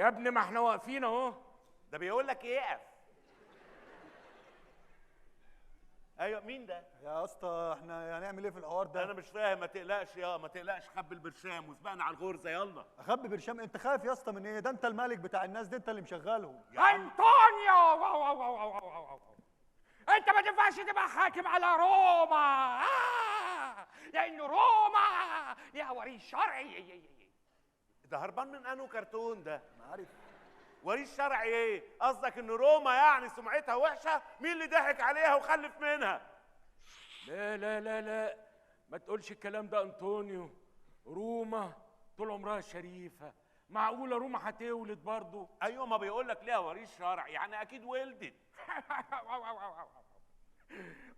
يا ابني ما احنا واقفين اهو. ده بيقول لك اقف. ايوه مين ده؟ يا اسطى احنا هنعمل ايه في الحوار ده؟ انا مش فاهم. ما تقلقش ما تقلقش، خبي البرشام وسبقنا على الغرزه يلا. اخبي برشام؟ انت خايف يا اسطى من ايه؟ ده انت الملك بتاع الناس دي، انت اللي مشغلهم. انطونيو، انت ما تنفعش تبقى حاكم على روما، لان روما ليها وريث شرعي. ده هربان من انو كرتون ده؟ انا عارف. وريث شرعي ايه؟ قصدك ان روما يعني سمعتها وحشه؟ مين اللي ضحك عليها وخلف منها؟ لا لا لا لا، ما تقولش الكلام ده انطونيو. روما طول عمرها شريفه، معقوله روما هتولد برضه؟ ايوه ما بيقول لك ليها وريث شرعي، يعني اكيد ولدت.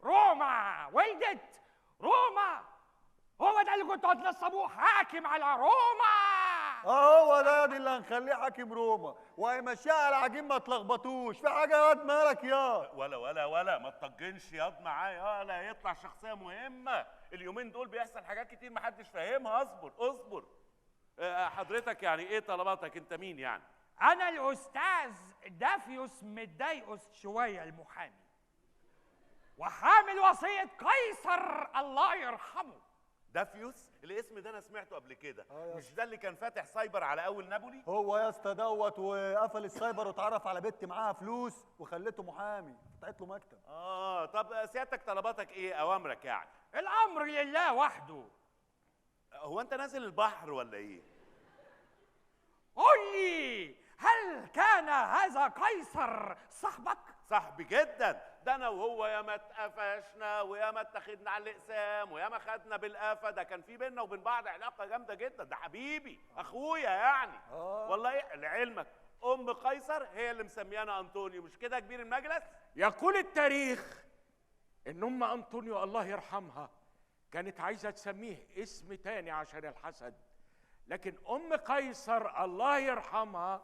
روما ولدت؟ روما هو ده اللي كنتوا هتنصبوه حاكم على روما؟ هو ده اللي هنخليه حاكم روما وهيمشيها على عجين، ما تلخبطوش في حاجه. يا واد مالك يا ولا ما تطجنش ياض معايا، لا يطلع شخصيه مهمه. اليومين دول بيحصل حاجات كتير محدش فاهمها. اصبر. حضرتك يعني ايه طلباتك؟ انت مين يعني؟ انا الاستاذ دافيوس متضايقوس شويه المحامي، وحامل وصيه قيصر الله يرحمه. دافيوس؟ الاسم ده انا سمعته قبل كده. مش ده اللي كان فاتح سايبر على اول نابولي؟ هو يا اسطى دوت، وقفل السايبر واتعرف على بنت معاها فلوس وخلته محامي، فتحت له مكتب. طب سيادتك طلباتك ايه؟ اوامرك يعني؟ الامر لله وحده. هو انت نازل البحر ولا ايه؟ قل لي، هل كان هذا قيصر صاحبك؟ صاحبي جدا، ده انا وهو ياما اتقفشنا وياما اتخذنا على الاقسام وياما خدنا بالقفا. ده كان في بيننا وبين بعض علاقه جامده جدا. ده حبيبي اخويا يعني. والله لعلمك ام قيصر هي اللي مسميانا انطونيو، مش كده يا كبير المجلس؟ يقول التاريخ ان ام انطونيو الله يرحمها كانت عايزه تسميه اسم تاني عشان الحسد، لكن ام قيصر الله يرحمها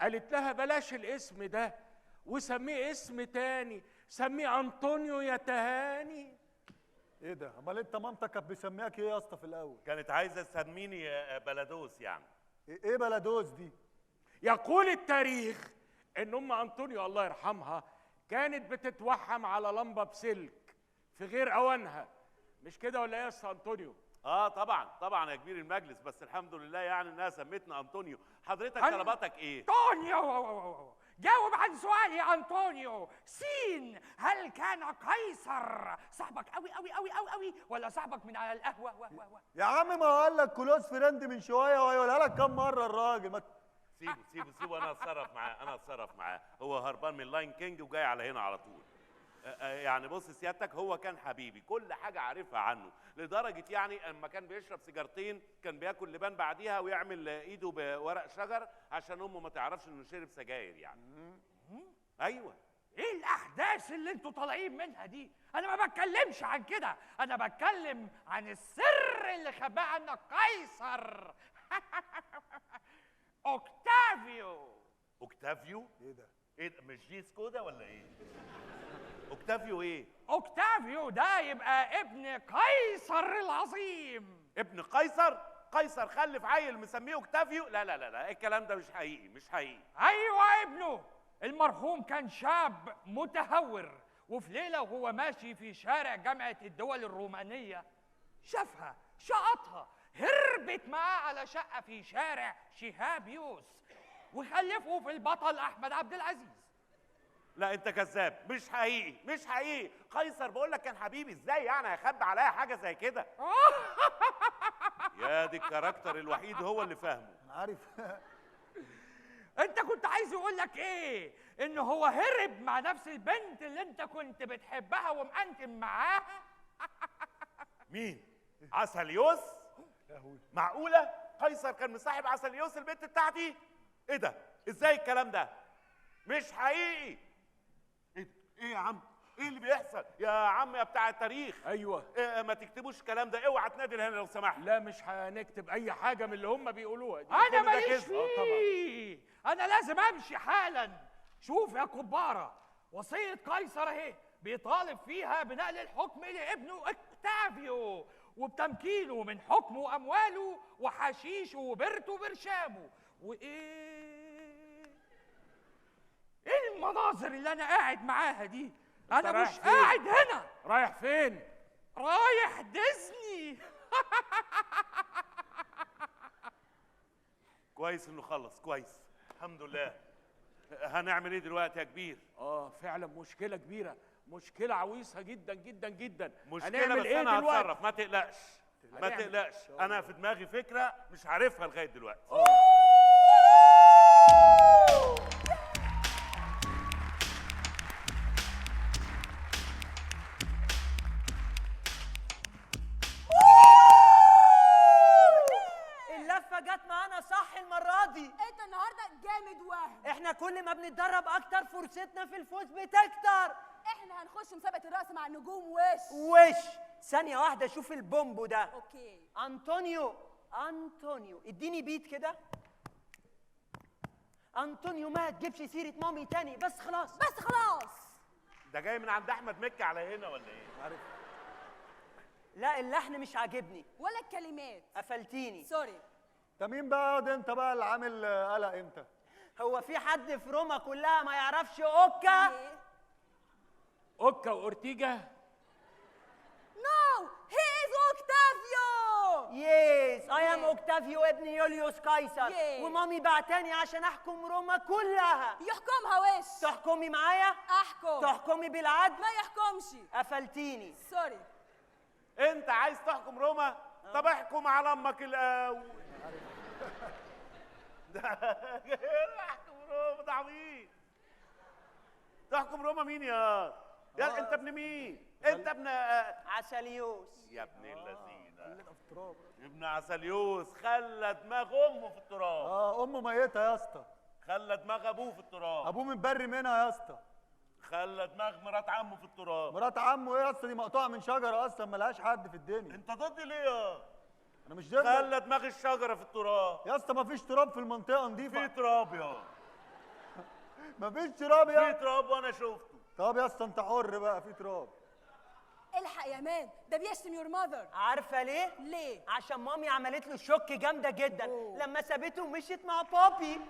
قالت لها بلاش الاسم ده وسميه اسم تاني، سميه انطونيو يا تهاني. ايه ده؟ امال انت مامتك كانت بتسمياك ايه يا اسطى في الاول؟ كانت عايزه تسميني بلادوس يعني. ايه بلادوس دي؟ يقول التاريخ ان ام انطونيو الله يرحمها كانت بتتوحم على لمبه بسلك في غير اوانها، مش كده ولا ايه يا استاذ انطونيو؟ طبعا يا كبير المجلس، بس الحمد لله يعني انها سمتنا انطونيو. حضرتك طلباتك ايه؟ انطونيو، جاوب عن سؤالي يا انطونيو. سين، هل كان قيصر صاحبك قوي قوي قوي قوي قوي ولا صاحبك من على القهوه؟ يا عم ما قال لك كلوز فريند من شويه، وهيقولها لك كام مره الراجل. ما سيبه انا اتصرف معاه. هو هربان من لاين كينج وجاي على هنا على طول. يعني بص سيادتك، هو كان حبيبي، كل حاجه عارفها عنه، لدرجه يعني اما كان بيشرب سيجارتين كان بياكل لبان بعديها ويعمل ايده بورق شجر عشان امه ما تعرفش انه شرب سجاير يعني. ايوه. ايه الاحداث اللي انتوا طالعين منها دي؟ انا ما بتكلمش عن كده، انا بتكلم عن السر اللي خباه عنك قيصر. اوكتافيو؟ ايه ده؟ ايه ده؟ مش دي سكودا ولا ايه؟ اوكتافيو ايه؟ اوكتافيو ده يبقى ابن قيصر العظيم. ابن قيصر؟ قيصر خلف عيل مسميه اوكتافيو؟ لا الكلام ده مش حقيقي. ايوه ابنه. المرحوم كان شاب متهور، وفي ليله وهو ماشي في شارع جامعه الدول الرومانيه شافها، شقطها، هربت معاه على شقه في شارع شهابيوس، وخلفوا في البطل احمد عبد العزيز. لا انت كذاب، مش حقيقي. قيصر بقول لك كان حبيبي، ازاي يعني هيخبي عليا حاجه زي كده؟ يا دي الكاركتر الوحيد هو اللي فاهمه. انا عارف. انت كنت عايز يقول لك ايه؟ ان هو هرب مع نفس البنت اللي انت كنت بتحبها ومأنتم معاها؟ مين؟ عسليوس؟ معقوله قيصر كان مصاحب عسليوس البنت بتاعتي؟ ايه ده؟ ازاي الكلام ده؟ مش حقيقي. ايه يا عم؟ ايه اللي بيحصل يا عم يا بتاع التاريخ؟ ايوه. ما تكتبوش الكلام ده، اوعى تنادل هنا لو سمحت. لا مش هنكتب اي حاجه من اللي هم بيقولوها دي. كل انا ده ماليش كذب. فيه، انا لازم امشي حالا. شوف يا كباره، وصيه قيصر اهي بيطالب فيها بنقل الحكم لابنه اوكتافيو وبتمكينه من حكمه وامواله وحشيشه وبرته وبرشامه وايه المناظر اللي انا قاعد معاها دي؟ انا رايح مش فين؟ قاعد هنا، رايح فين؟ رايح ديزني. كويس انه خلص، كويس الحمد لله. هنعمل ايه دلوقتي يا كبير؟ فعلا مشكلة كبيرة، مشكلة عويصة جدا جدا جدا. مشكلة هنعمل بس ايه انا دلوقتي؟ هتصرف، ما تقلقش ما هنعمل. تقلقش. انا في دماغي فكرة مش عارفها لغاية دلوقتي. اللفه جت معانا صح المره دي. انت النهارده جامد وهم. احنا كل ما بنتدرب اكتر فرصتنا في الفوز بتكتر. احنا هنخش مسابقه الرقص مع النجوم وش. ثانيه واحده شوف البومبو ده. اوكي. انطونيو اديني بيت كده. انطونيو ما تجيبش سيره مامي تاني، بس خلاص. ده جاي من عند احمد مكي على هنا ولا ايه؟ عارف. لا اللحن مش عاجبني. ولا الكلمات. قفلتيني. سوري. انت مين بقى ده؟ انت بقى اللي عامل قلق انت. هو في حد في روما كلها ما يعرفش اوكا؟ ايه؟ اوكا واورتيجا. نو هي از اوكتافيو. يس اي ام اوكتافيو ابن يوليوس قيصر. Yeah. ومامي بعتاني عشان احكم روما كلها. يحكمها وش. تحكمي معايا؟ احكم. تحكمي بالعدل؟ ما يحكمش. قفلتيني. سوري. انت عايز تحكم روما؟ طب احكم على امك الاول. احكم روما ده عبيط. تحكم روما مين يا انت ابن مين؟ انت ابن عسليوس. يا ابن اللذينه. ابن عسليوس خلى دماغ امه في التراب. امه ميته يا اسطى. خلى دماغ ابوه في التراب. ابوه متبري منها يا اسطى. خلى دماغ مرات عمه في التراب. مرات عمه ايه يا اسطى؟ دي مقطوعه من شجره اصلا، ملهاش حد في الدنيا. انت ضدي ليه يا؟ انا مش ضد. خلى دماغ الشجره في التراب. يا اسطى مفيش تراب في المنطقه نظيفه. في تراب يا. مفيش تراب في يا. تراب وانا شفته. طب يا اسطى انت حر بقى، في تراب. الحق يا مان، ده بيشتم يور ماذر. عارفه ليه؟ ليه؟ عشان مامي عملت له شوك جامده جدا. أوه. لما سابته ومشيت مع بابي.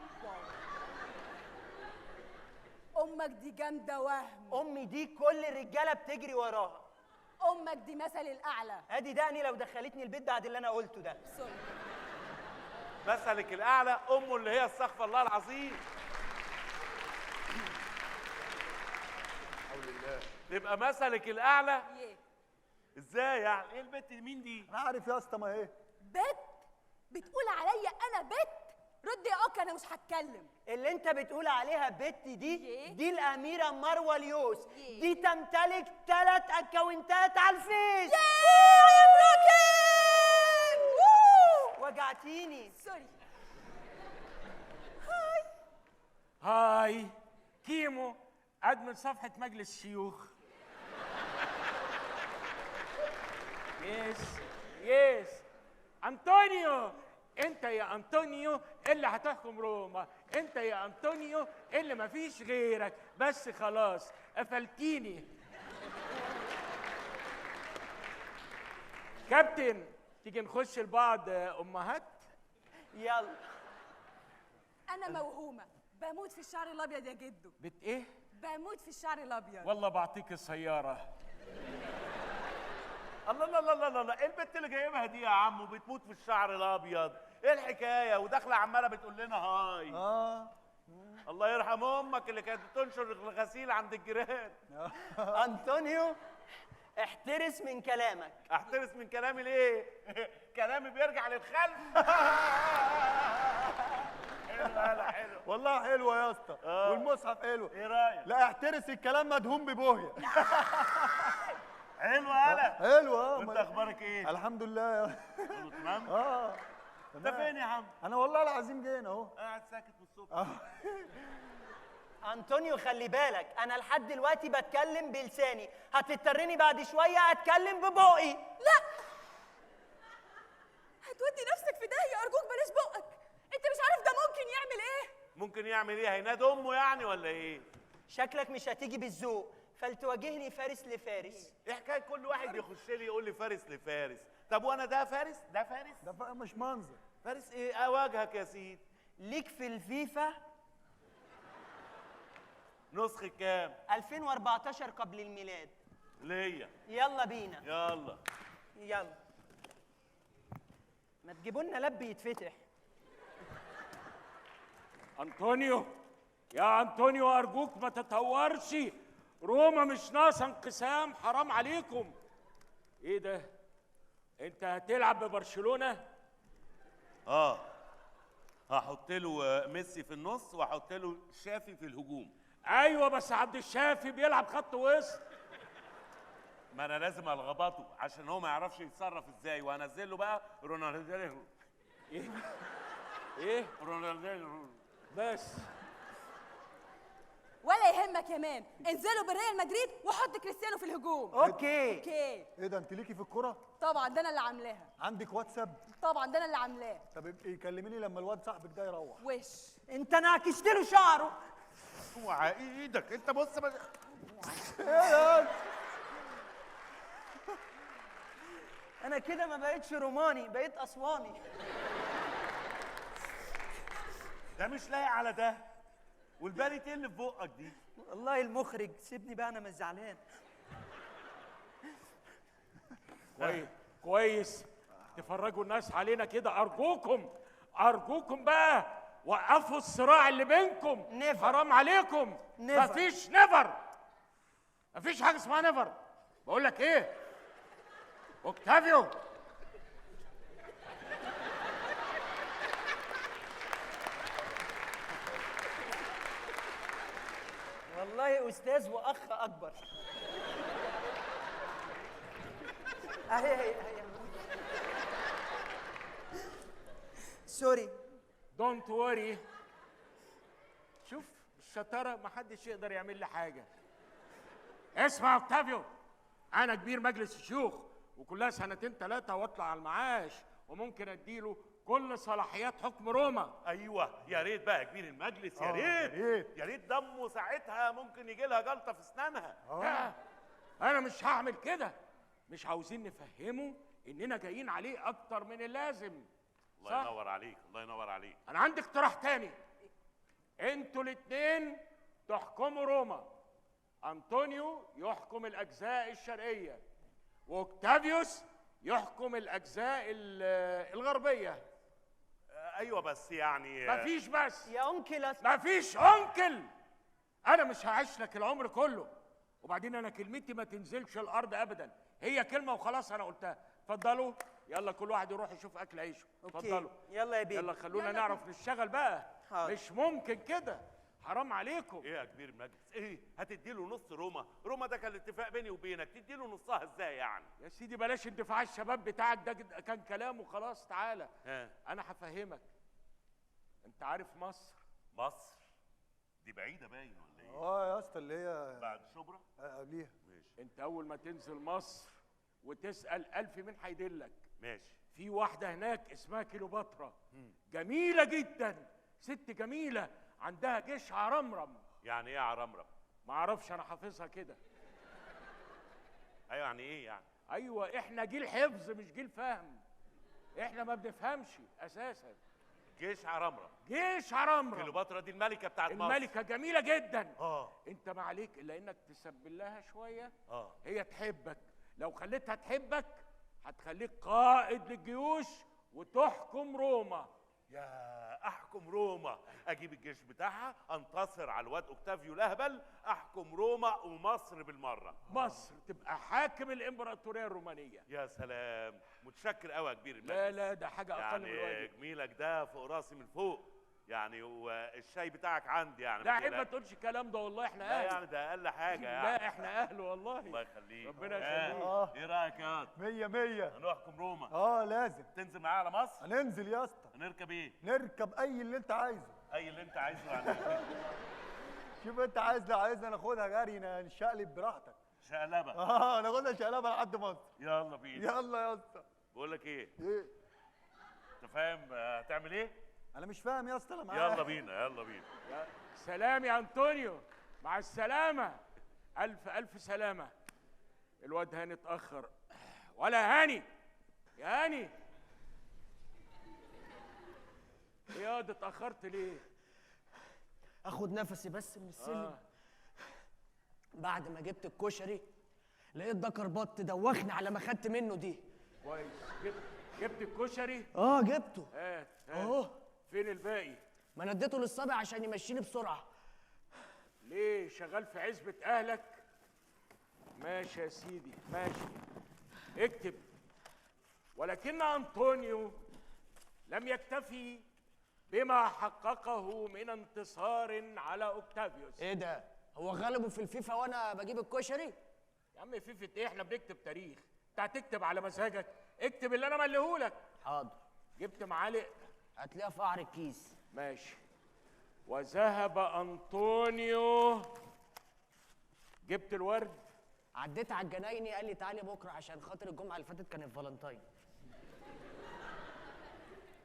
امك دي جامده وهم. امي دي كل الرجاله بتجري وراها. امك دي مثل الاعلى. ادي دقني لو دخلتني البيت بعد اللي انا قلته ده. سوري. مثلك الاعلى امه اللي هي استغفر الله العظيم. حول الله. تبقى مثلك الاعلى ازاي يعني؟ ايه البت مين دي؟ انا عارف يا اسطى، ما ايه بت بتقول عليا انا بت؟ رد يا اوكا، انا مش هتكلم. اللي انت بتقول عليها بت دي الاميره مروه اليوس. يه. دي تمتلك 3 اكونتات على الفيس. وجعتيني. سوري. هاي كيمو، ادمن صفحة مجلس الشيوخ. يس انطونيو، انت يا انطونيو اللي هتحكم روما، انت يا انطونيو اللي مفيش غيرك، بس خلاص قفلتيني. كابتن تيجي نخش لبعض امهات؟ يلا. انا موهومه، بموت في الشعر الابيض يا جدو. بت ايه؟ بموت في الشعر الابيض. والله بعطيك السيارة. الله لا لا لا لا، ايه البت اللي جايبها دي يا عم وبتموت في الشعر الابيض؟ ايه الحكايه؟ وداخله عماله بتقول لنا هاي. الله يرحم امك اللي كانت بتنشر الغسيل عند الجيران. انطونيو احترس من كلامك. احترس من كلامي ليه؟ كلامي بيرجع للخلف. حلو. والله حلوه يا اسطى. والمصحف حلو. ايه رايك؟ لا احترس الكلام مدهون ببوهيه. حلو يالا. حلو. وانت اخبارك ايه؟ الحمد لله. كله تمام؟ انت فين يا عم؟ انا والله العظيم جينا اهو. قاعد ساكت من الصبح. انطونيو خلي بالك، انا لحد دلوقتي بتكلم بلساني، هتضطرني بعد شويه اتكلم ببقي. لا، هتودي نفسك في داهيه، ارجوك بلاش بقك. انت مش عارف ده ممكن يعمل ايه. ممكن يعمل ايه؟ هينادي امه يعني ولا ايه؟ شكلك مش هتيجي بالذوق، فلتواجهني فارس لفارس. ايه حكايه كل واحد يخش لي يقول لي فارس لفارس؟ طب وانا ده فارس؟ ده فارس؟ ده مش منظر. فارس ايه؟ اواجهك يا سيدي. ليك في الفيفا؟ نسخة كام؟ 2014 قبل الميلاد. ليا. يلا بينا. يلا. يلا. ما تجيبوا لنا لب يتفتح. أنطونيو، يا أنطونيو أرجوك ما تتهورش، روما مش ناقصة انقسام، حرام عليكم. إيه ده؟ أنت هتلعب ببرشلونة؟ هحط له ميسي في النص واحط له شافي في الهجوم. أيوه بس عبد الشافي بيلعب خط وسط. ما انا لازم الغبطه عشان هو ما يعرفش يتصرف ازاي، وانزل له بقى رونالدينيو. إيه؟ رونالدينيو. بس ولا يهمك يا مان، انزلوا بالريال مدريد وحط كريستيانو في الهجوم. اوكي. اوكي. ايه ده، انت ليكي في الكوره؟ طبعا ده انا اللي عاملاها. عندك واتساب؟ طبعا ده انا اللي عاملاه. طب ابقي كلميني لما الواد صاحبك ده يروح. وش انت نعكشت له شعره. اوعى ايدك انت، بص انا كده ما بقتش روماني، بقيت اسواني. ده مش لايق على ده. والبالي ايه اللي في بقك دي؟ والله المخرج سيبني بقى، انا مش زعلان. كويس تفرجوا الناس علينا كده. أرجوكم بقى وقفوا الصراع اللي بينكم. نيفر. حرام عليكم. نيفر. مفيش حاجة اسمها نيفر. بقول لك إيه؟ أوكتافيو، والله استاذ واخ اكبر. اهي سوري. دونت وري. شوف الشطارة، محدش يقدر يعمل لي حاجة. اسمع يا اوكتافيو، أنا كبير مجلس الشيوخ وكلها 2 3 واطلع على المعاش، وممكن أديله كل صلاحيات حكم روما. ايوه يا ريت بقى يا كبير المجلس، يا ريت يا ريت دمه ساعتها ممكن يجي لها جلطه في اسنانها. لا، أنا مش هعمل كده. مش عاوزين نفهمه إننا جايين عليه أكتر من اللازم. الله ينور عليك، الله ينور عليك. أنا عندي اقتراح تاني. انتوا الاتنين تحكموا روما. أنطونيو يحكم الأجزاء الشرقية، وأوكتافيوس يحكم الأجزاء الغربية. ايوه بس يعني مفيش بس. يا انكل مفيش أنكل. أنا مش هعيش لك العمر كله. وبعدين أنا كلمتي ما تنزلش الأرض أبدا، هي كلمة وخلاص أنا قلتها. اتفضلوا يلا كل واحد يروح يشوف أكل عيشه. اتفضلوا. يلا يا بيبي. يلا خلونا نعرف نشتغل بقى. حاضر. مش ممكن كده، حرام عليكم. ايه يا كبير المجلس؟ ايه هتدي له نص روما ده كان الاتفاق بيني وبينك، تدي له نصها ازاي يعني؟ يا سيدي بلاش اندفاع الشباب بتاعك ده، كان كلام وخلاص. تعالى ها. انا هفهمك. انت عارف مصر دي بعيده باين ولا ايه؟ يا اسطى اللي هي بعد شبرا. قبليها. ماشي. انت اول ما تنزل مصر وتسال الف مين هيدلك. ماشي. في واحده هناك اسمها كيلوباترا، جميله جدا، ست جميله، عندها جيش عرمرم. يعني ايه عرمرم؟ ما اعرفش، انا حافظها كده. ايوه يعني ايه يعني؟ ايوه احنا جيل حفظ مش جيل فهم، احنا ما بنفهمش اساسا. جيش عرمرم. جيش عرمرم. كليوباترا دي الملكه بتاعت مصر. الملكه جميله جدا. اه انت ما عليك الا انك تسبل لها شويه. اه هي تحبك. لو خليتها تحبك هتخليك قائد للجيوش وتحكم روما. يا احكم روما، اجيب الجيش بتاعها، انتصر على الواد اوكتافيو الاهبل، احكم روما ومصر بالمره. مصر تبقى حاكم الامبراطوريه الرومانيه. يا سلام، متشكر قوي يا كبير المجلس. لا ده حاجه اقل من يعني الواجب. جميلك ده فوق راسي من فوق يعني، والشاي بتاعك عندي يعني. لا عيب ما تقولش الكلام ده، والله احنا لا اهل. يعني ده اقل حاجه يعني. لا احنا اهل والله. الله يخليك. ربنا يخليك. ايه رايك يا واد؟ 100 100. هنحكم روما. لازم تنزل معايا على مصر؟ هننزل يا اسطى. هنركب ايه؟ نركب اي اللي انت عايزه. اي اللي انت عايزه يعني. شوف انت عايز، لو عايزنا ناخدها جري نشقلب براحتك. شقلبه. ناخدها شقلبه لحد مصر. يلا بينا. يلا يا اسطى. بقول لك ايه؟ ايه؟ انت فاهم هتعمل ايه؟ انا مش فاهم يا اسطى، انا معاك. يلا بينا يلا بينا. سلام يا انطونيو، مع السلامه. الف الف سلامه. الواد هاني اتاخر. ولا هاني يا هاني، ايه يا واد اتاخرت ليه؟ اخد نفسي بس من السلم. بعد ما جبت الكشري لقيت ده كربط دوخني على ما خدت منه دي. كويس. جبت الكشري؟ جبته. هات اهو. فين الباقي؟ ما انا اديته للصبي عشان يمشيني بسرعه. ليه شغال في عزبة اهلك؟ ماشي يا سيدي ماشي، اكتب. ولكن أنطونيو لم يكتفي بما حققه من انتصار على أوكتافيوس. ايه ده؟ هو غلبه في الفيفا وانا بجيب الكشري؟ يا عم فيفا ايه، احنا بنكتب تاريخ، انت هتكتب على مزاجك، اكتب اللي انا مليهولك. حاضر. جبت معالق؟ هتلاقيها في قعر الكيس. ماشي. وذهب أنطونيو. جبت الورد؟ عديت على الجنايني قال لي تعالي بكره عشان خاطر الجمعه اللي فاتت كان الفالنتاين.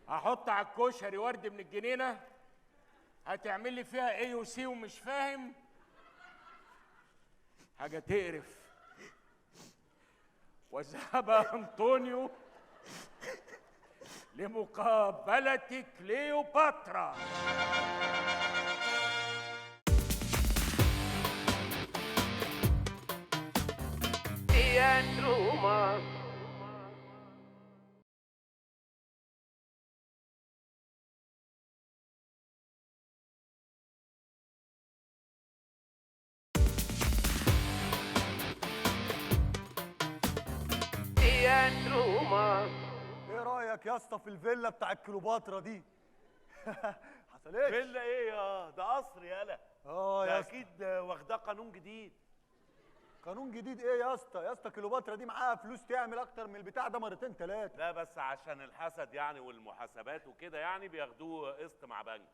هحط على الكشري ورد من الجنينه؟ هتعمل لي فيها ايه وسي ومش فاهم؟ حاجه تقرف. وذهب أنطونيو لمقابله كليوباترا. ايه رايك يا اسطى في الفيلا بتاع كليوباترا دي؟ حصلتش؟ فيلا ايه ده قصر يالا. يا ده اسطى اكيد واخداه قانون جديد. قانون جديد ايه يا اسطى؟ يا اسطى كليوباترا دي معاها فلوس تعمل اكتر من البتاع ده مرتين ثلاثه. لا بس عشان الحسد يعني والمحاسبات وكده يعني بياخدوه قسط مع بنك.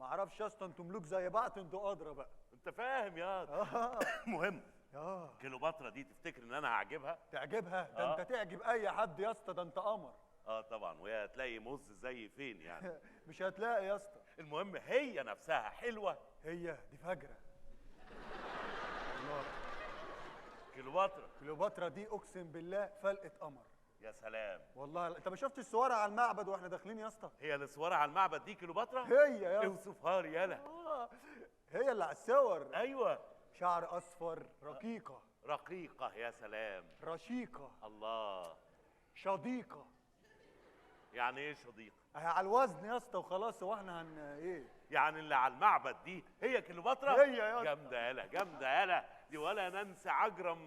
ما اعرفش يا اسطى، انتوا ملوك زي بعض، انتوا ادرى بقى. انت فاهم يا مهم. كليوباترا دي تفتكر ان انا هعجبها؟ تعجبها؟ ده انت تعجب اي حد يا اسطى، ده انت قمر. طبعا، وهي هتلاقي مز زي فين يعني؟ مش هتلاقي يا اسطى. المهم هي نفسها حلوه. هي دي فجره. الله. كليوباترا دي اقسم بالله فلقه قمر. يا سلام والله. انت ما شفتش صورها على المعبد واحنا داخلين يا اسطى؟ هي اللي صورها على المعبد دي كليوباترا؟ هي يا اسطى. اوصفها لي يالا. هي اللي على الصور. ايوه. شعر اصفر، رقيقه. رقيقه، يا سلام. رشيقه. الله. شديقه. يعني ايه شديقه؟ على الوزن يا اسطى وخلاص. هو احنا ايه؟ يعني اللي على المعبد دي هي كليوباترا؟ هي يا اسطى. جامده يالا، جامده يالا دي، ولا ننسى عجرم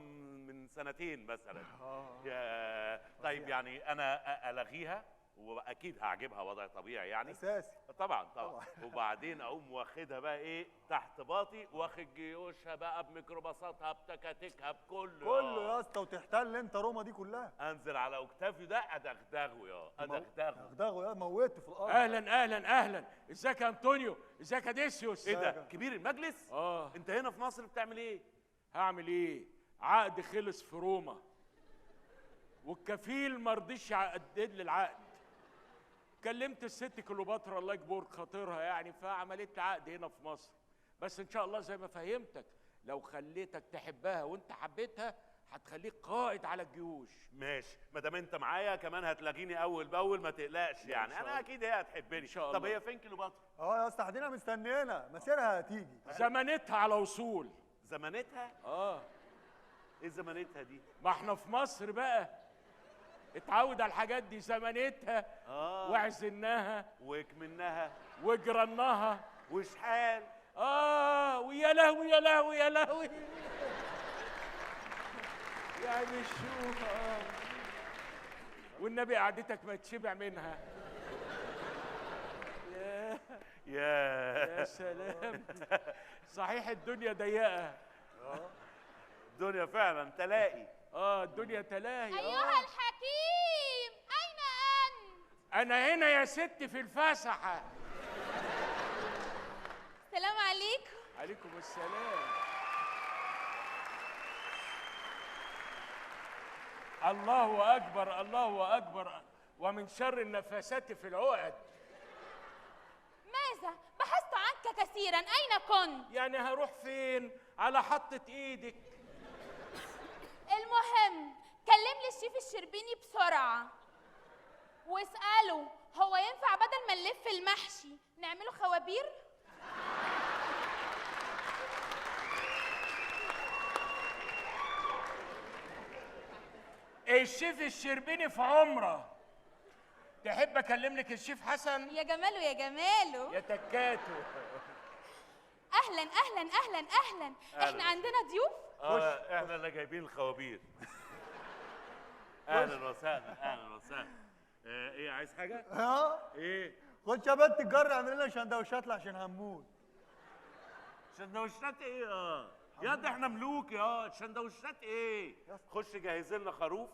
من سنتين مثلا. يا طيب يعني انا الغيها واكيد هعجبها وضع طبيعي يعني. اساسي. طبعا. وبعدين اقوم واخدها بقى ايه تحت باطي، واخد جيوشها بقى بميكروباصاتها بتكاتكها بكله يا اسطى، وتحتل انت روما دي كلها. انزل على اوكتافيو ده ادغدغه ادغدغه موته في الارض. اهلا ازيك يا انطونيو؟ ازيك يا ديسيوس؟ ايه ده كبير المجلس؟ انت هنا في مصر بتعمل ايه؟ هعمل ايه؟ عقد خلص في روما والكفيل ما رضيش يجدد لي العقد. كلمت الست كليوباترا الله يجبر خاطرها يعني، فعملت لي عقد هنا في مصر. بس ان شاء الله زي ما فهمتك، لو خليتك تحبها وانت حبيتها هتخليك قائد على الجيوش. ماشي، ما دام انت معايا كمان هتلاقيني اول باول، ما تقلقش يعني. انا اكيد هي هتحبني ان شاء الله. طب هي فين كليوباترا؟ يا اسطى قاعدين مستنينا، مسيرها هتيجي. زمانتها على وصول. زمانتها؟ ايه زمانتها دي؟ ما احنا في مصر بقى اتعود على الحاجات دي. زمانتها وعزناها وكمنها وجرناها وشحال. ويا لهوي يا لهوي يا لهوي. يعني شوف والنبي قعدتك ما تشبع منها. يا سلام. صحيح الدنيا ضيقه. الدنيا فعلا تلاقي. الدنيا تلاهي. أيها الحكيم أين أنت؟ أنا هنا يا ست في الفسحة. السلام عليكم. عليكم السلام. الله أكبر الله أكبر. ومن شر النفاسات في العقد. ماذا؟ بحثت عنك كثيرا، أين كنت؟ يعني هروح فين؟ على حطة إيدك. المهم كلم لي الشيف الشربيني بسرعة واسأله هو ينفع بدل ما نلف المحشي نعمله خوابير؟ الشيف الشربيني في عمره. تحب اكلم لك الشيف حسن؟ يا جماله يا جماله. يا تكاتو. اهلا اهلا اهلا اهلا. احنا عندنا ضيوف. احنا اللي جايبين الخوابير. اهلا وسهلا اهلا وسهلا. ايه عايز حاجه؟ ايه؟ خد يا بنت الجر اعمل لنا سندوتشات عشان هنموت. سندوتشات ايه؟ يا ده احنا ملوك يا سندوتشات ايه؟ خش جهز لنا خروف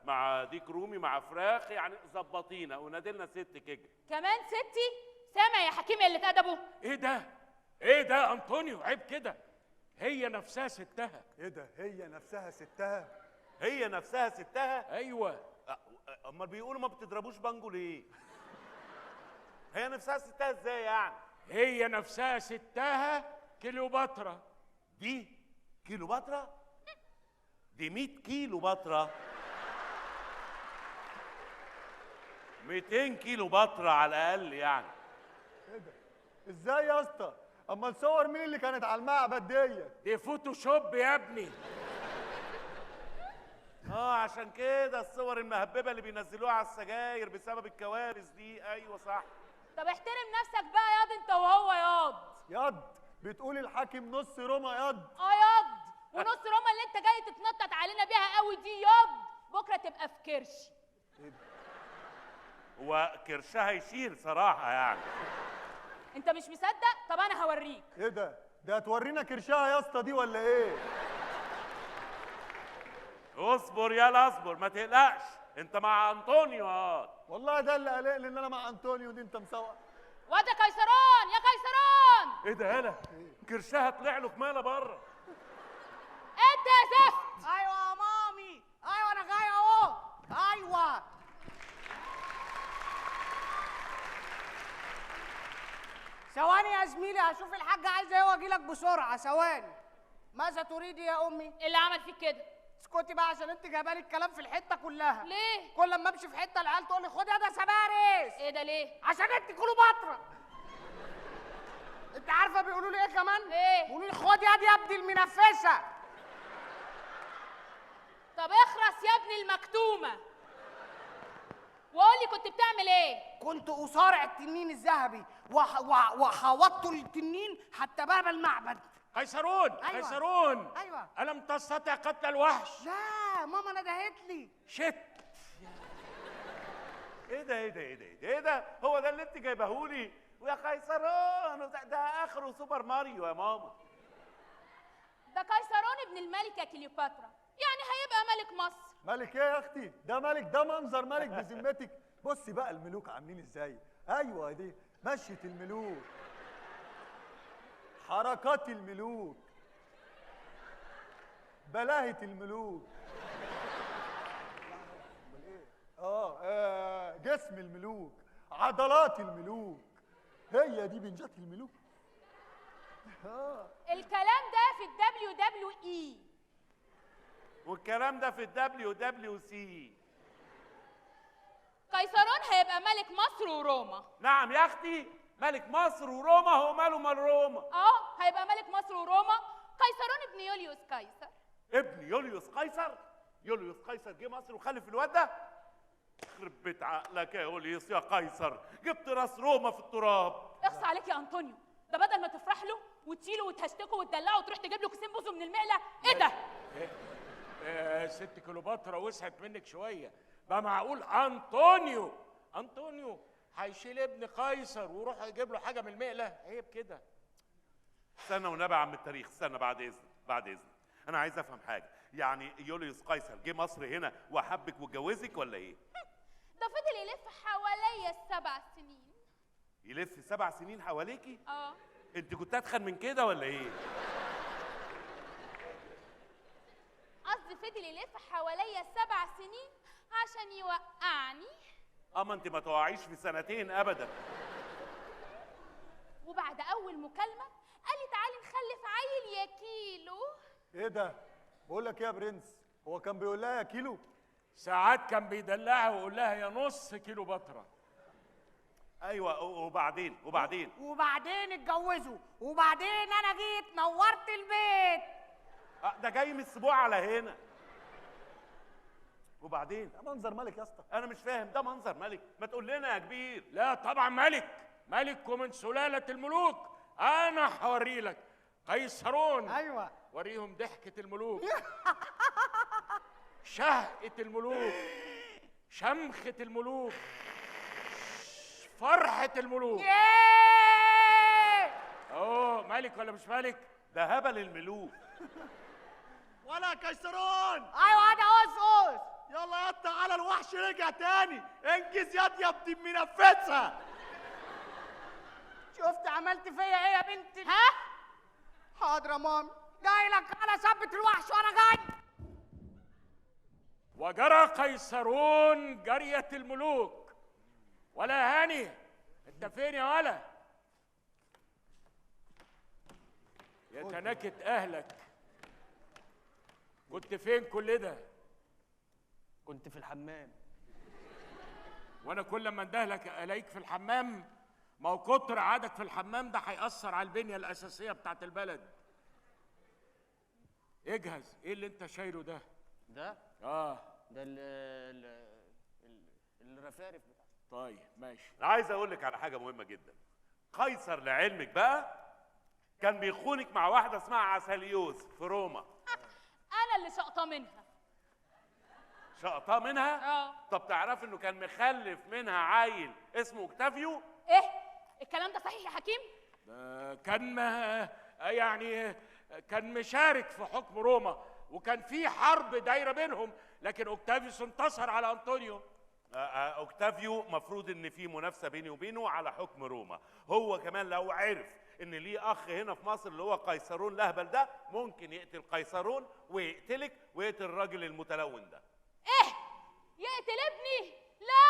مع ديك رومي مع فراخ، يعني ظبطينا ونادي لنا 6 كيجة. كمان ستي؟ سامع يا حكيم اللي ادبه؟ ايه ده؟ ايه ده انطونيو؟ عيب كده. هي نفسها ستها. ايه ده؟ هي نفسها ستها؟ هي نفسها ستها؟ ايوه. امال بيقولوا ما بتضربوش بانجو ليه؟ هي نفسها ستها ازاي يعني؟ هي نفسها ستها كليوباترا. دي كيلوباترا؟ دي 100 كيلو باترا. 200 كيلو باترا على الاقل يعني. ايه ده؟ ازاي يا اسطى؟ اما نصور مين اللي كانت على المعبد ديت؟ دي فوتوشوب يا ابني. عشان كده الصور المهببه اللي بينزلوها على السجاير بسبب الكوارث دي. ايوه صح. طب احترم نفسك بقى ياض انت وهو ياض. ياض بتقول الحاكم نص روما ياض. ياض. ونص روما اللي انت جاي تتنطط علينا بيها قوي دي ياض بكره تبقى في كرش. هو كرشها يشيل صراحه يعني. انت مش مصدق؟ طب انا هوريك. ايه ده؟ ده هتورينا كرشها يا اسطى دي ولا ايه؟ اصبر يالا اصبر، ما تقلقش، انت مع انطونيو. والله ده اللي قلقني ان انا مع انطونيو دي. انت مسوق واد يا قيصران يا قيصران. ايه ده يالا؟ كرشها طلع له كماله بره. انت يا زفت. ايوه يا مامي، ايوه انا جاي اهو. ايوه ثواني يا زميلي، هشوف الحاج عايز ايه واجي لك بسرعه. ثواني. ماذا تريدي يا امي؟ اللي عمل فيك كده؟ اسكتي بقى عشان انت جايبالي الكلام في الحته كلها. ليه؟ كل لما امشي في حته العيال تقول لي خد يا ده سبارس. ايه ده ليه؟ عشان انت كليوباترا. انت عارفه بيقولوا لي ايه كمان؟ ايه؟ بيقولوا لي خد يا دي يا ابني المنفسه. طب اخرس يا ابني المكتومه وقول لي كنت بتعمل ايه؟ كنت اصارع التنين الذهبي وحوضت التنين حتى باب المعبد. قيصرون. أيوة. قيصرون. ايوه. ألم تستطع قتل الوحش؟ لا ماما ندهت لي. شت. ايه ده ايه ده ايه ده ايه ده؟ هو ده اللي انت جايبهولي؟ ويا قيصرون ده اخره سوبر ماريو يا ماما. ده قيصرون ابن الملكه كليوباترا، يعني هيبقى ملك مصر. ملك ايه يا اختي؟ ده ملك، ده منظر ملك بذمتك. بصي بقى الملوك عاملين ازاي. ايوه دي مشية الملوك، حركات الملوك، بلاهة الملوك. جسم الملوك، عضلات الملوك. هي دي بنجات الملوك. الكلام ده في WWE. والكلام ده في WWC. قيصرون هيبقى ملك مصر وروما. نعم يا اختي، ملك مصر وروما. هو ماله مال روما؟ هيبقى ملك مصر وروما. قيصرون ابن يوليوس قيصر. ابن يوليوس قيصر؟ يوليوس قيصر جه مصر وخلف الواد ده؟ يخرب بيت عقلك يا يوليوس يا قيصر، جبت راس روما في التراب. اخص عليك يا انطونيو، ده بدل ما تفرح له وتشيله وتهشتكه وتدلعه وتروح تجيب له كيسين بوزه من المقله. ايه ده؟ ست كليوباترا وسعت منك شويه بقى. معقول انطونيو هيشيل ابن قيصر ويروح يجيب له حاجه من المقله؟ عيب كده. استنى ونبع عم التاريخ، استنى بعد اذنك انا عايز افهم حاجه. يعني يوليوس قيصر جه مصر هنا وحبك واتجوزك ولا ايه؟ ده فضل يلف حواليا 7 سنين. يلف 7 سنين حواليكي؟ اه. انت كنت اتخن من كده ولا ايه؟ قصدي فضل يلف حواليا 7 سنين عشان يوقعني. اما انت ما توقعيش في 2 سنين ابدا. وبعد اول مكالمه قال لي تعالي نخلف عيل يا كيلو. ايه ده؟ بقول لك ايه يا برنس، هو كان بيقول لها يا كيلو؟ ساعات كان بيدلعها ويقول لها يا نص كيلوباترا. ايوه. وبعدين اتجوزوا، وبعدين انا جيت نورت البيت. ده جاي من السبوع على هنا. وبعدين ده منظر ملك يا اسطى. انا مش فاهم، ده منظر ملك؟ ما تقول لنا يا كبير. لا طبعا ملك ومن سلالة الملوك. أنا هوري لك قيصرون. ايوه وريهم ضحكة الملوك، شهقة الملوك، شمخة الملوك، فرحة الملوك. أوه، ملك ولا مش ملك؟ ده هبل الملوك. ولا قيصرون. ايوه انا قوس. يلا يا تعالى، الوحش رجع تاني. انجز ياض يا ابن المنفسه. شفت عملت فيا ايه يا بنتي؟ ها؟ حاضر يا مامي، جاي لك انا ثبت الوحش وانا جاي. وجرى قيصرون جرية الملوك. ولا هاني، انت فين يا ولا؟ يا تنكت اهلك، كنت فين كل ده؟ كنت في الحمام. وانا كل ما اندهلك الاقيك في الحمام؟ ما هو كتر قعدك في الحمام ده هيأثر على البنية الأساسية بتاعت البلد. اجهز، ايه اللي انت شايله ده؟ ده ده الرفارف بتاعته. طيب ماشي. انا عايز اقول لك على حاجه مهمه جدا. قيصر لعلمك بقى كان بيخونك مع واحده اسمها عساليوس في روما. انا اللي شقطه منها. شقطاه منها؟ اه. طب تعرف انه كان مخلف منها عيل اسمه اوكتافيو؟ ايه الكلام ده صحيح يا حكيم؟ كان مشارك في حكم روما، وكان في حرب دايره بينهم، لكن اوكتافيوس انتصر على انطونيو. اوكتافيو مفروض ان في منافسه بيني وبينه على حكم روما. هو كمان لو عرف ان ليه اخ هنا في مصر اللي هو قيصرون الاهبل ده، ممكن يقتل قيصرون ويقتلك ويقتل الراجل المتلون ده. ايه يقتل ابني؟ لا،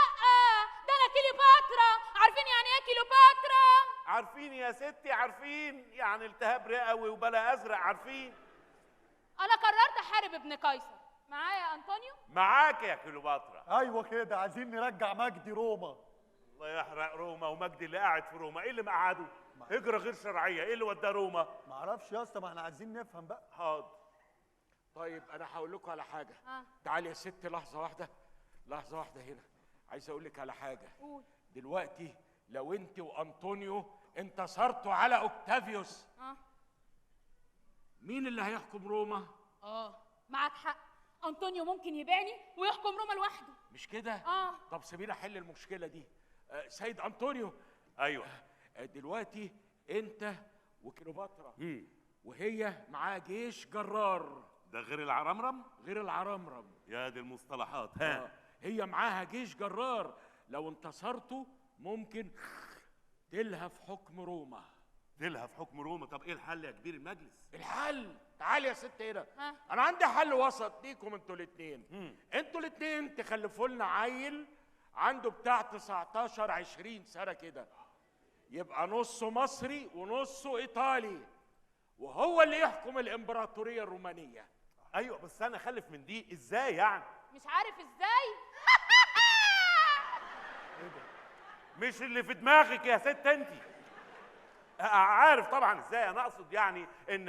ده انا كليوباترا. عارفين يعني ايه كليوباترا؟ عارفين يا ستي، عارفين. يعني التهاب رئوي وبلا ازرق، عارفين. انا قررت احارب ابن قيصر. معايا يا انطونيو؟ معاك يا كليوباترا. ايوه كده، عايزين نرجع مجدي روما. الله يحرق روما ومجدي اللي قاعد في روما. ايه اللي مقعده؟ هجرة غير شرعية. ايه اللي وداه روما؟ معرفش يا اسطى، ما احنا عايزين نفهم بقى. حاضر. طيب انا هقول لكم على حاجه. تعالي يا ستي لحظه واحده هنا. عايز اقول لك على حاجه. قول. دلوقتي لو انت وانطونيو انتصرتوا على اوكتافيوس، مين اللي هيحكم روما؟ معاك حق. انطونيو ممكن يبيعني ويحكم روما لوحده. مش كده؟ طب سيبيني احل المشكله دي. سيد انطونيو. ايوه. دلوقتي انت وكليوباترا وهي معاه جيش جرار. ده غير العرمرم؟ غير العرمرم. يا دي المصطلحات. ها. هي معاها جيش جرار. لو انتصرتوا ممكن تلهى في حكم روما. تلهى في حكم روما؟ طب ايه الحل يا كبير المجلس؟ الحل، تعالي يا ست هنا. انا عندي حل وسط ليكم انتوا الاثنين. انتوا الاثنين تخلفوا لنا عيل عنده بتاع 19 20 سنه كده، يبقى نصه مصري ونصه ايطالي، وهو اللي يحكم الامبراطوريه الرومانيه. ايوه بس انا اخلف من دي ازاي يعني؟ مش عارف ازاي؟ مش اللي في دماغك يا ست انت. عارف طبعا ازاي. انا اقصد يعني ان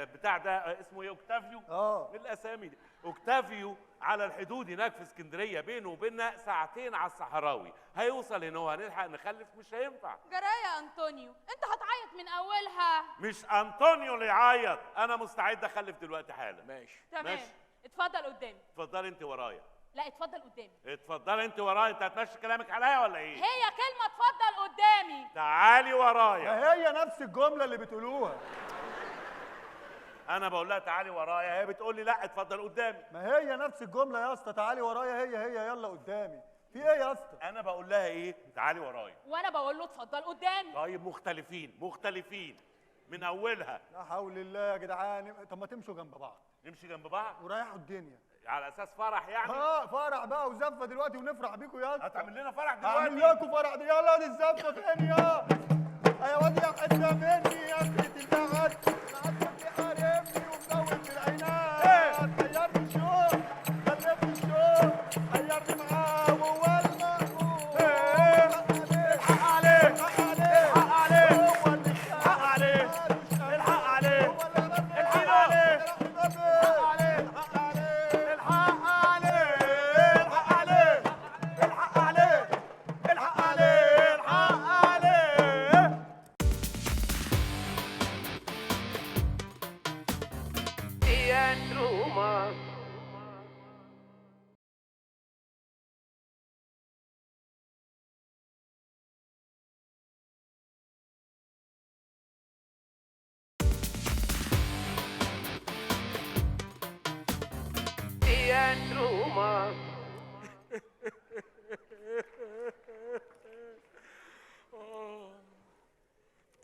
بتاع ده اسمه ايه؟ اوكتافيو. من الاسامي دي. اوكتافيو على الحدود هناك في اسكندريه، بينه وبيننا ساعتين على الصحراوي. هيوصل هنا وهنلحق نخلف؟ مش هينفع. جرايه يا انطونيو، انت هتعيط من اولها. مش انطونيو اللي يعيط، انا مستعد اخلف دلوقتي حالا. ماشي. تمام. اتفضل قدامي. اتفضلي انت ورايا. لا اتفضل قدامي. اتفضلي انت ورايا. انت هتمشي كلامك عليا ولا ايه؟ هي كلمه اتفضل قدامي. تعالي ورايا. ما هي نفس الجمله اللي بتقولوها. انا بقول لها تعالي ورايا، هي بتقول لي لا اتفضل قدامي. ما هي نفس الجمله يا اسطى، تعالي ورايا، هي يلا قدامي. في ايه يا اسطى؟ انا بقول لها ايه؟ تعالي ورايا. وانا بقول له اتفضل قدامي. طيب مختلفين من اولها. لا حول الله يا جدعان. طب ما تمشوا جنب بعض. نمشي جنب بعض وريحوا الدنيا. على اساس فرح يعني؟ فرح بقى وزفه دلوقتي ونفرح بيكم يا اسطى. هتعمل لنا فرح دلوقتي؟ هعمل لكم فرح دي. يلا دي الزفه فين يا واد يا حته مني يا اخي البعد. العسل بيحاربني ومزود في العينات. غيرني الشوق خليتني الشوق غيرني معاه وهو المقبول. الحق عليه الحق عليه الحق عليه هو اللي الحق عليه الحق عليه الحق عليه الحق عليه الحق عليه الحق عليه Teatro Mas. Teatro Mas.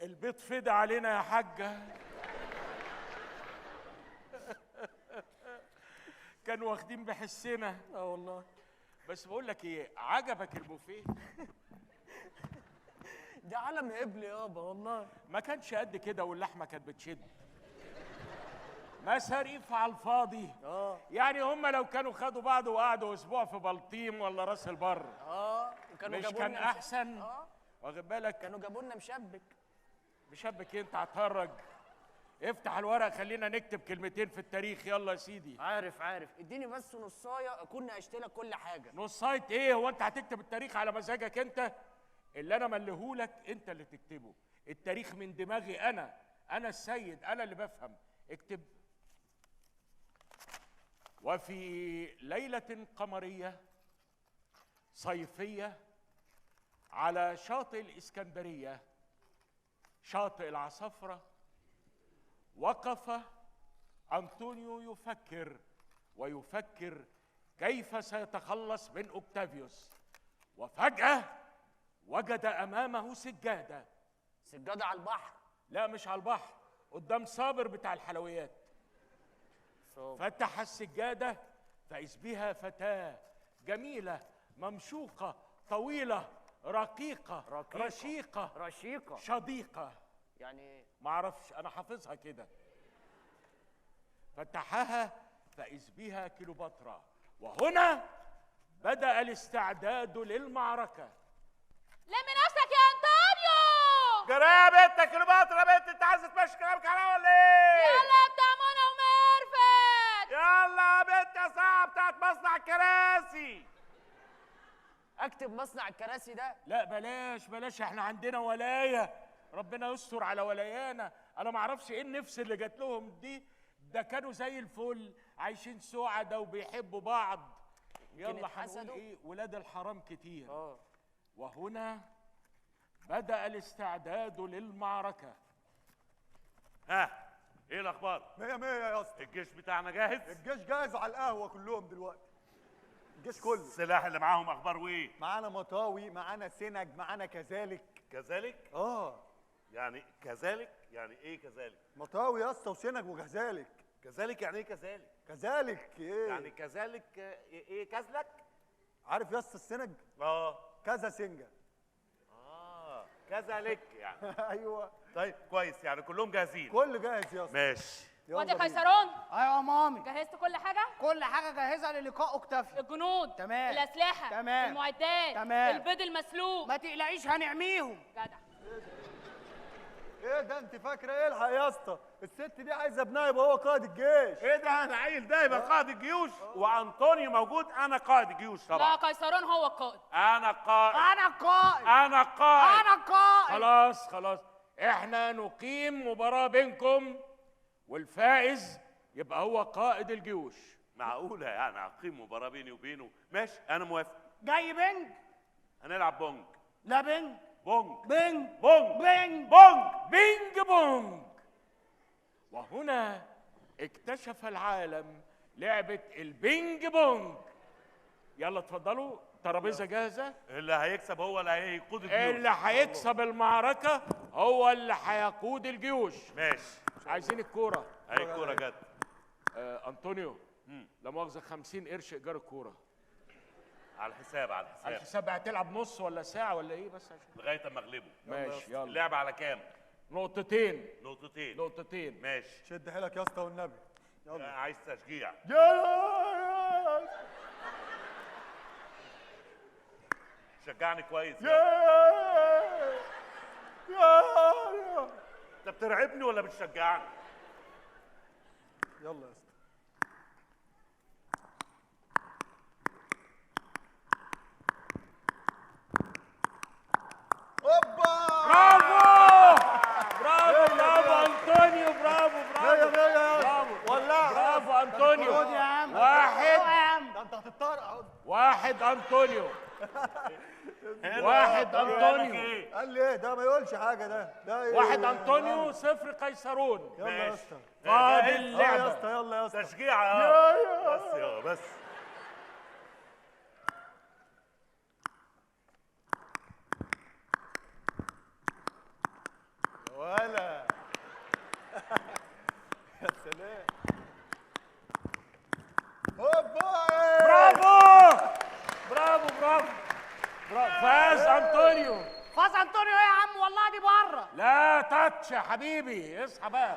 البيض فدا علينا يا حاجة. كانوا واخدين بحسنا. والله. بس بقول لك ايه، عجبك البوفيه؟ ده عالم هبل يابا والله. ما كانش قد كده واللحمه كانت بتشد. مصاريف على الفاضي. يعني هم لو كانوا خدوا بعض وقعدوا اسبوع في بلطيم ولا راس البر وكانوا مش جابوا كان لنا احسن؟ واخد بالك؟ كانوا جابوا لنا مشبك. مشبك إيه؟ انت هتهرج. افتح الورق خلينا نكتب كلمتين في التاريخ. يلا يا سيدي. عارف اديني بس نصايه اكون ناقشت لك كل حاجه. نصايه ايه؟ هو انت هتكتب التاريخ على مزاجك انت؟ اللي انا ملهولك انت اللي تكتبه. التاريخ من دماغي انا السيد، انا اللي بفهم. اكتب. وفي ليلة قمرية صيفية على شاطئ الإسكندرية شاطئ العصفرة وقف أنطونيو يفكر ويفكر كيف سيتخلص من أوكتافيوس، وفجأة وجد أمامه سجادة. سجادة على البحر؟ لا مش على البحر، قدام صابر بتاع الحلويات. فتح السجادة فإذ بها فتاة جميلة ممشوقة طويلة رقيقة رشيقة شديقة. يعني ايه؟ معرفش، أنا حافظها كده. فتحها فإذ بها كليوباترا، وهنا بدأ الاستعداد للمعركة. لم نفسك يا أنطونيو. جرايه يا بنت كليوباترا، بنت انت عايزه تمشي كلامك عليا ولا ايه؟ يلا يا بتاع منى وميرفت. يلا يا بنت يا ساعه بتاعت مصنع الكراسي. اكتب مصنع الكراسي ده؟ لا بلاش، احنا عندنا ولايه، ربنا يستر على ولايانا. انا ما اعرفش ايه النفس اللي جات لهم دي، ده كانوا زي الفل عايشين سعداء وبيحبوا بعض. يلا هنقول ايه، ولاد الحرام كتير. وهنا بدأ الاستعداد للمعركة. ها ايه الاخبار؟ 100 100 يا اسطى. الجيش بتاعنا جاهز؟ الجيش جاهز على القهوه كلهم دلوقتي. الجيش كله. السلاح اللي معاهم اخباره ايه؟ معانا مطاوي، معانا سنج، معانا كذلك. كذلك؟ يعني كذلك؟ يعني ايه كذلك؟ مطاوي يا اسطى وسنج وكذلك. كذلك يعني ايه كذلك؟ كذلك ايه؟ يعني كذلك ايه كذلك؟ عارف يا اسطى السنج؟ كذا سنجه. كذلك يعني. ايوه. طيب كويس، يعني كلهم جاهزين. كله جاهز يا اسطى. ماشي. واد يا قيصرون. ايوه يا مامي. جهزت كل حاجة؟ كل حاجة جاهزة للقاء اوكتافيو. الجنود تمام. الأسلحة تمام. المعدات تمام. البيض المسلوق. ما تقلقيش هنعميهم. جدع. ايه ده انت فاكره ايه؟ الحق يا اسطى، الست دي عايزه ابنها يبقى هو قائد الجيش. ايه ده؟ انا عيل ده يبقى قائد الجيوش؟ وانطونيو موجود، انا قائد الجيوش طبعا. لا قيصرون هو القائد. انا قائد. انا قائد. انا قائد. انا قائد. خلاص احنا نقيم مباراة بينكم والفائز يبقى هو قائد الجيوش. معقولة يعني اقيم مباراة بيني وبينه؟ ماشي انا موافق. جاي بنج؟ هنلعب بونج. لا بنج. بونج. بنج. بونج. بنج. بونج. بينج بونج. وهنا اكتشف العالم لعبة البينج بونج. يلا اتفضلوا، ترابيزة جاهزة. اللي هيكسب هو اللي هيقود الجيوش. اللي هيكسب المعركة هو اللي هيقود الجيوش. ماشي. عايزين الكورة. هي الكورة جت. أنطونيو، لا مؤاخذة 50 قرش إيجار الكورة. على الحساب على الحساب. على الحساب. هتلعب نص ولا ساعة ولا إيه بس عشان لغاية أما أغلبه. ماشي يلا. اللعبة على كام؟ نقطتين. نقطتين. ماشي. شد حيلك يا اسطى والنبي. يلا. عايز تشجيع. يا شجعني كويس. يا انت بترعبني ولا بتشجعني؟ يلا يا اسطى. اوبا. برافو انطونيو، برافو. برافو. 1 أنطونيو. 1 أنطونيو. قال لي ايه ده؟ ما يقولش حاجه ده ايه؟ 1 أنطونيو 0 قيصرون. يلا يا اسطى. فاضل يا اللعبة. اسطى يلا يا اسطى. تشجيع بس يا بس. ولا يا سلام. هوبا. برافو برافو برافو برافو. فاز أنطونيو. فاز انطونيو ايه يا عم؟ والله دي بره. لا تاتش يا حبيبي، اصحى بقى.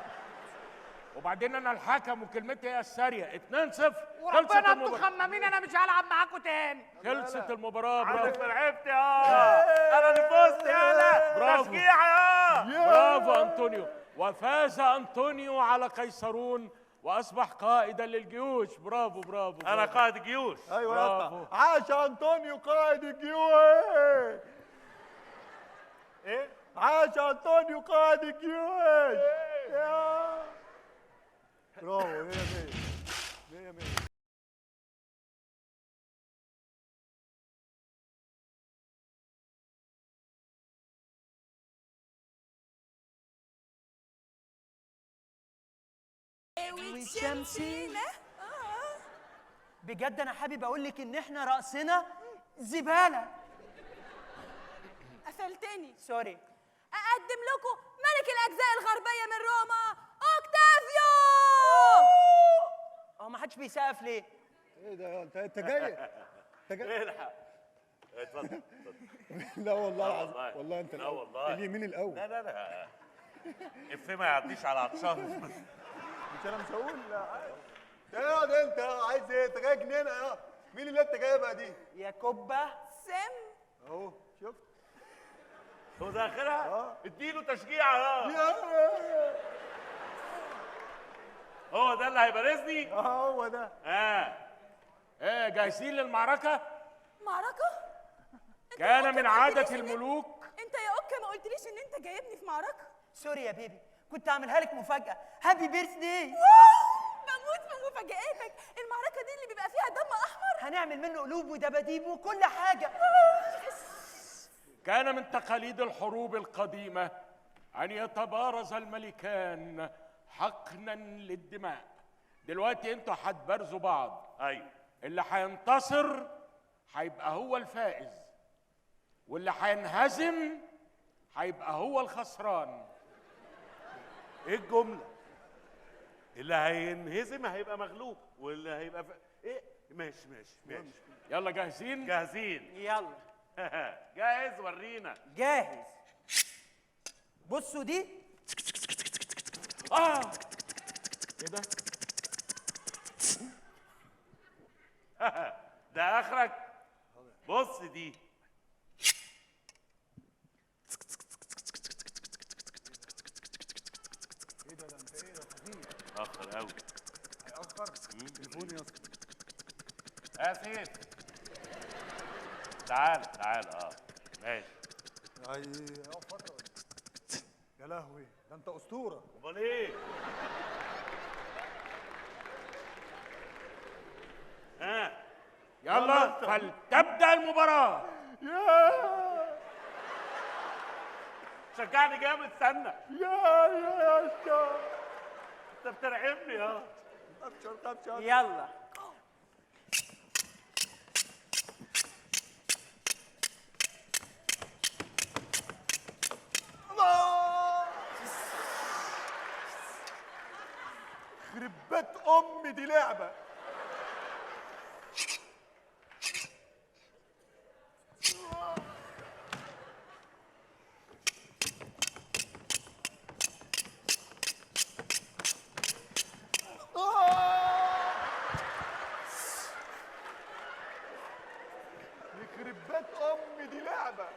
وبعدين انا الحكم وكلمتي هي الساريه. 2-0. وربنا انتوا خمامين، انا مش هلعب معاكم تاني. خلصت المباراه. عندك برافو لعبت انا اللي فزت يالا. برافو. تشجيع برافو أنطونيو. وفاز أنطونيو على قيصرون واصبح قائدا للجيوش. برافو برافو. انا قائد الجيوش. ايوه يا برافو. اسطى. عاش انطونيو قائد الجيوش. ايه؟ عاش انطونيو قائد الجيوش. يا برافو. 100 100 100. وشمسنا. بجد انا حابب اقول لك ان احنا رقصنا زباله. قفلتني. سوري. اقدم لكم ملك الاجزاء الغربيه من روما، اوكتافيو. هو ما حدش بيسقف ليه؟ ايه ده؟ انت جاي؟ انت جاي؟ الحق. اتفضل. لا والله لا العظيم. والله. والله انت لا والله. اليمين الاول. لا افيه ما يعديش على عطشان. مش انا مش هقول. لا اقعد. انت عايز ايه؟ انت جاي جنينه يا مين اللي انت جايبها دي؟ يا كبه سم. اهو شفت. هو ده اخرها؟ اديله تشجيع هو ده اللي هيبارزني؟ هو ده. ايه جاهزين للمعركه؟ معركه؟ كان من عاده الملوك. انت يا اوكا ما قلتليش ان انت جايبني في معركه. سوري يا بيبي، كنت اعملها لك مفاجاه. هابي بيرث داي. بموت في مفاجآتك. المعركه دي اللي بيبقى فيها دم احمر. هنعمل منه قلوب ودباديب وكل حاجه. كان من تقاليد الحروب القديمة أن يتبارز الملكان حقنا للدماء. دلوقتي انتوا هتبارزوا بعض. ايوه. اللي هينتصر هيبقى هو الفائز، واللي هينهزم هيبقى هو الخسران. ايه الجمله؟ اللي هينهزم هيبقى مغلوب واللي هيبقى ايه؟ ماشي. يلا جاهزين؟ جاهزين. يلا. جاهز؟ ورينا. جاهز. بصوا دي. ايه ده؟ ده اخرك. بص دي. ايه ده؟ انت ايه يا خفيف؟ اخر قوي. هيأخر؟ تليفوني يا اسطى. يا سيف تعال. ماشي. هيقف فتره ولا إيه؟ يا لهوي ده انت اسطوره. امال ايه؟ يلا فلتبدأ المباراة. شجعني جامد. استنى. يا اسطى انت بترعبني يا. ابشر. يلا. يخرب بيت امي دي لعبه. يخرب بيت امي دي لعبه.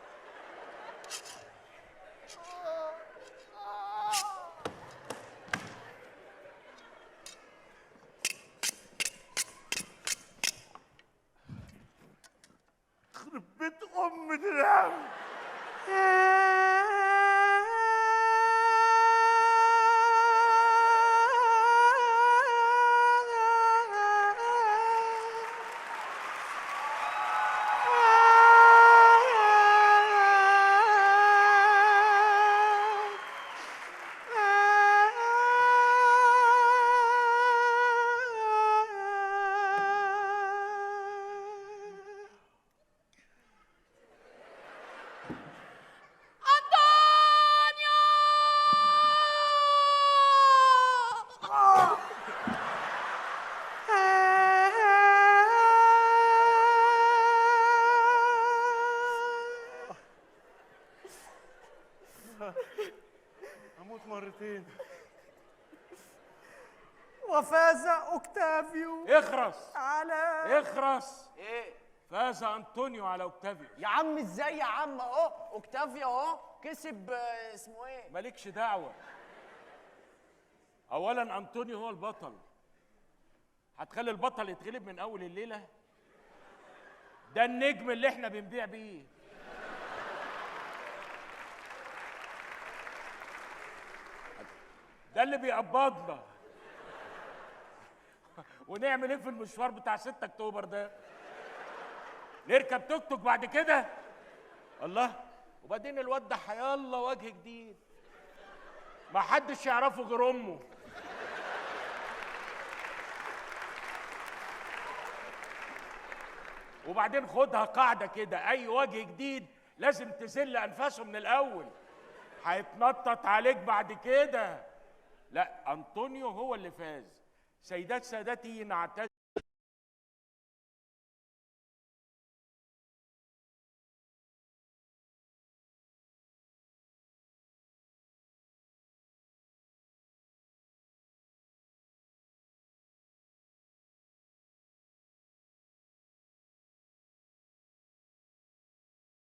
وفاز اوكتافيو اخرس على اخرس. ايه فاز انطونيو على اوكتافيو. يا عم؟ ازاي يا عم؟ اهو اوكتافيو اهو كسب اسمه ايه؟ مالكش دعوه. اولا انطونيو هو البطل، هتخلي البطل يتغلب من اول الليله؟ ده النجم اللي احنا بنبيع بيه. ده اللي بيقبضنا. ونعمل ايه في المشوار بتاع 6 اكتوبر ده؟ نركب توك توك بعد كده؟ الله. وبعدين الواد ده هيلا وجه جديد ما حدش يعرفه غير امه. وبعدين خدها قاعده كده، اي وجه جديد لازم تذل انفاسه من الاول، هيتنطط عليك بعد كده. لا، انطونيو هو اللي فاز. سيدات سادتي، نعتذر